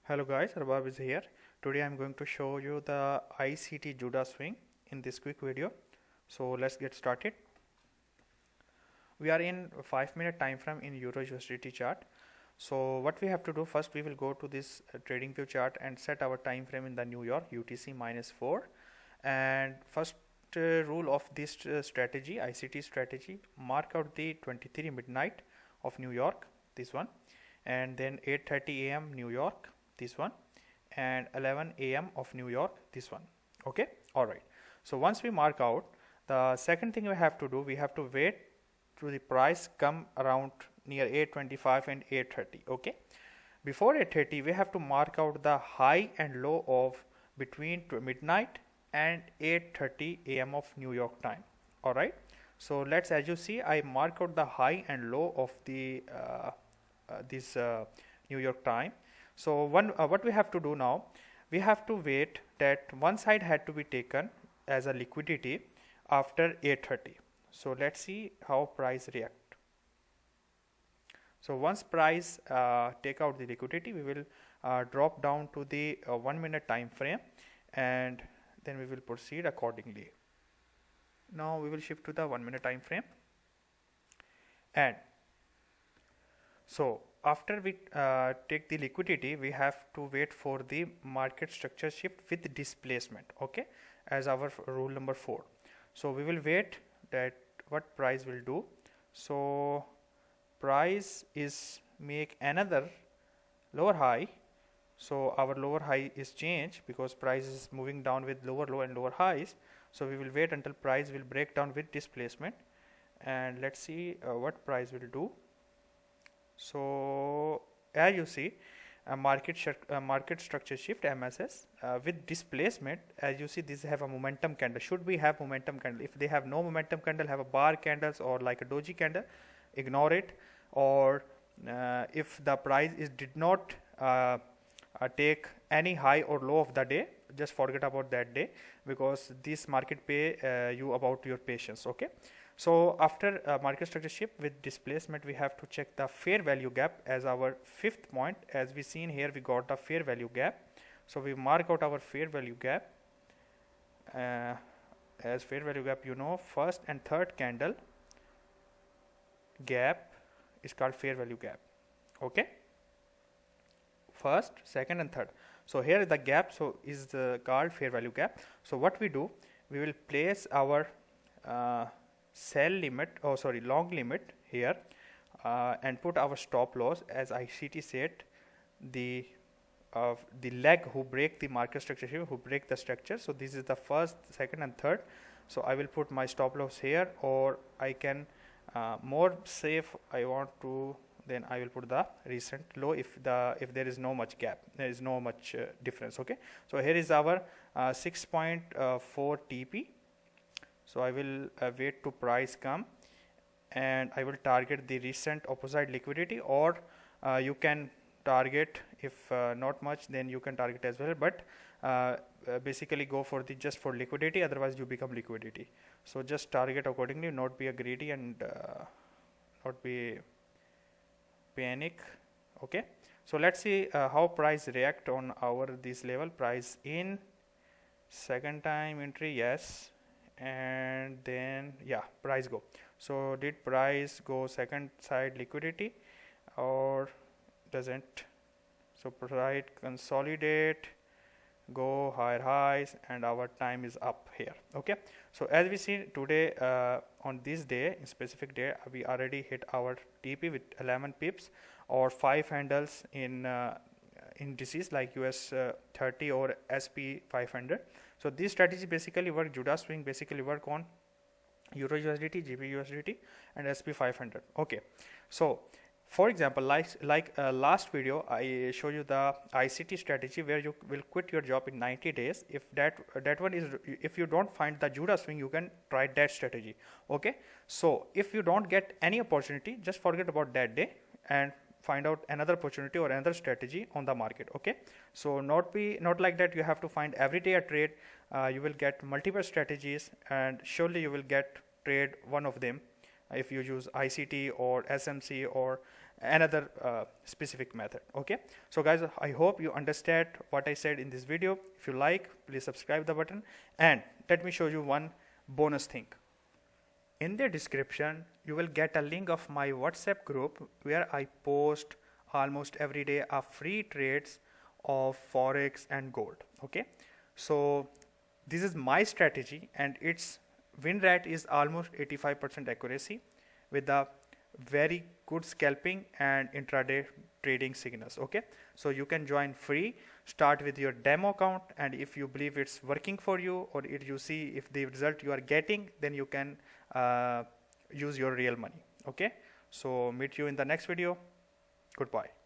Hello guys, Arbab is here. Today I'm going to show you the ICT Judas Swing in this quick video. So let's get started. We are in 5-minute time frame in Euro USDT chart. So what we have to do first, we will go to this trading view chart and set our time frame in the New York UTC -4. And first rule of this strategy, ICT strategy, mark out the 23 midnight of New York, this one, and then 8:30 a.m. New York, this one, and 11 a.m. of New York, this one. Okay, all right. So once we mark out, the second thing we have to do, we have to wait to the price come around near 8:25 and 8:30. Okay, before 8:30 we have to mark out the high and low of between midnight and 8:30 a.m. of New York time. All right, so let's, as you see, I mark out the high and low of the this New York time. So what we have to do now, we have to wait that one side had to be taken as a liquidity after 8:30. So let's see how price react. So once price take out the liquidity, we will drop down to the 1 minute time frame, and then we will proceed accordingly. Now we will shift to the 1 minute time frame, and so after we take the liquidity, we have to wait for the market structure shift with displacement, okay, as our rule number 4. So we will wait that what price will do. So price is make another lower high. So our lower high is changed because price is moving down with lower low and lower highs. So we will wait until price will break down with displacement, and let's see what price will do. So as you see, market structure shift MSS with displacement. As you see, these have a momentum candle. Should we have momentum candle? If they have no momentum candle, have a bar candles or like a doji candle, ignore it. Or if the price did not take any high or low of the day, just forget about that day, because this market pay you about your patience. Okay, so after market structure shift with displacement, we have to check the fair value gap as our 5th point. As we seen here, we got the fair value gap. So we mark out our fair value gap as fair value gap. You know, first and third candle gap is called fair value gap. Okay, first, second, and third. So here is the gap, so is called fair value gap. So what we do, we will place our sell limit, long limit here, and put our stop loss as ICT said, the leg who break the market structure here, who break the structure. So this is the first, second, and third. So I will put my stop loss here, or I can more safe I want to, then I will put the recent low if there is no much gap, there is no much difference. Okay, so here is our 6.4 TP. So I will wait to price come, and I will target the recent opposite liquidity, or you can target, if not much, then you can target as well, but basically go for the just for liquidity, otherwise you become liquidity. So just target accordingly, not be a greedy and not be panic. Okay, so let's see how price react on our this level. Price in second time entry, yes, and then yeah, price go. So did price go second side liquidity or doesn't? So price consolidate, go higher highs, and our time is up here. Okay, so as we see today, on this day, in specific day, we already hit our TP with 11 pips or 5 handles in indices like US 30 or SP 500. So this strategy basically work, Judas Swing basically work on Euro USDT, GB USDT, and SP 500. Okay, so for example, like last video, I show you the ICT strategy where you will quit your job in 90 days. If that one is, if you don't find the Judas Swing, you can try that strategy. Okay, so if you don't get any opportunity, just forget about that day and find out another opportunity or another strategy on the market. Okay, so not like that you have to find every day a trade. You will get multiple strategies, and surely you will get trade one of them if you use ICT or SMC or another specific method. Okay, so guys, I hope you understand what I said in this video. If you like, please subscribe the button, and let me show you one bonus thing. In the description you will get a link of my WhatsApp group where I post almost every day a free trades of Forex and gold. Okay, so this is my strategy, and its win rate is almost 85% accuracy with a very good scalping and intraday trading signals. Okay, so you can join free, start with your demo account, and if you believe it's working for you, or if you see if the result you are getting, then you can use your real money. Okay, so meet you in the next video. Goodbye.